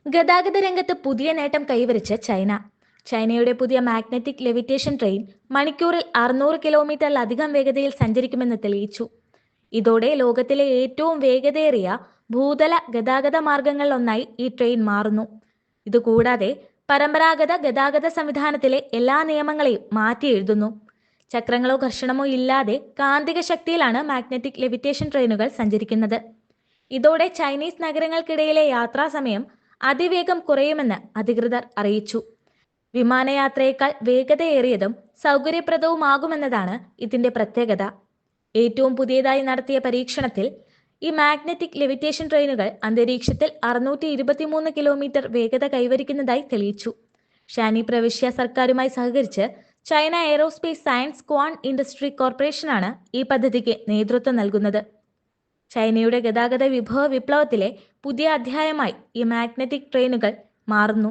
ഗതാഗത രംഗത്ത് പുതിയ നേട്ടം കൈവരിച്ച് ചൈന. ചൈനയുടെ പുതിയ മാഗ്നറ്റിക് ലെവിറ്റേഷൻ ട്രെയിൻ മണിക്കൂറിൽ 600 കിലോമീറ്ററിലധികം വേഗതയിൽ സഞ്ചരിക്കുമെന്ന് തെളിയിച്ചു. ഇതോടെ ലോകത്തിലെ ഏറ്റവും വേഗതയേറിയ ഭൂതല ഗതാഗത മാർഗങ്ങളിലൊന്നായി ഈ ട്രെയിൻ മാറുന്നു. ഇതുകൂടാതെ പരമ്പരാഗത ഗതാഗത സംവിധാനത്തിലെ എല്ലാ നിയമങ്ങളെയും മാറ്റി എഴുതുന്നു. ചക്രങ്ങളോ ഘർഷണമോ ഇല്ലാതെ കാന്തിക ശക്തിയിലാണ് മാഗ്നറ്റിക് ലെവിറ്റേഷൻ ട്രെയിനുകൾ സഞ്ചരിക്കുന്നത്. ഇതോടെ ചൈനീസ് നഗരങ്ങൾക്കിടയിലെ യാത്രാസമയം അതിവേഗം കുറയുമെന്ന് അധികൃതർ അറിയിച്ചു. വിമാനയാത്രയേക്കാൾ വേഗതയേറിയതും സൗകര്യപ്രദവുമാകുമെന്നതാണ് ഇതിന്റെ പ്രത്യേകത. ഏറ്റവും പുതിയതായി നടത്തിയ പരീക്ഷണത്തിൽ ഈ മാഗ്നറ്റിക് ലെവിറ്റേഷൻ ട്രെയിനുകൾ അന്തരീക്ഷത്തിൽ 623 കിലോമീറ്റർ വേഗത കൈവരിക്കുന്നതായി തെളിയിച്ചു. ഷാനി പ്രവിശ്യ സർക്കാരുമായി സഹകരിച്ച് ചൈന എയ്റോസ്പേസ് സയൻസ് ക്വാൺ ഇൻഡസ്ട്രി കോർപ്പറേഷനാണ് ഈ പദ്ധതിക്ക് നേതൃത്വം നൽകുന്നത്. ചൈനയുടെ ഗതാഗത വിഭവ വിപ്ലവത്തിലെ പുതിയ അധ്യായമായി ഈ മാഗ്നറ്റിക് ട്രെയിനുകൾ മാറുന്നു.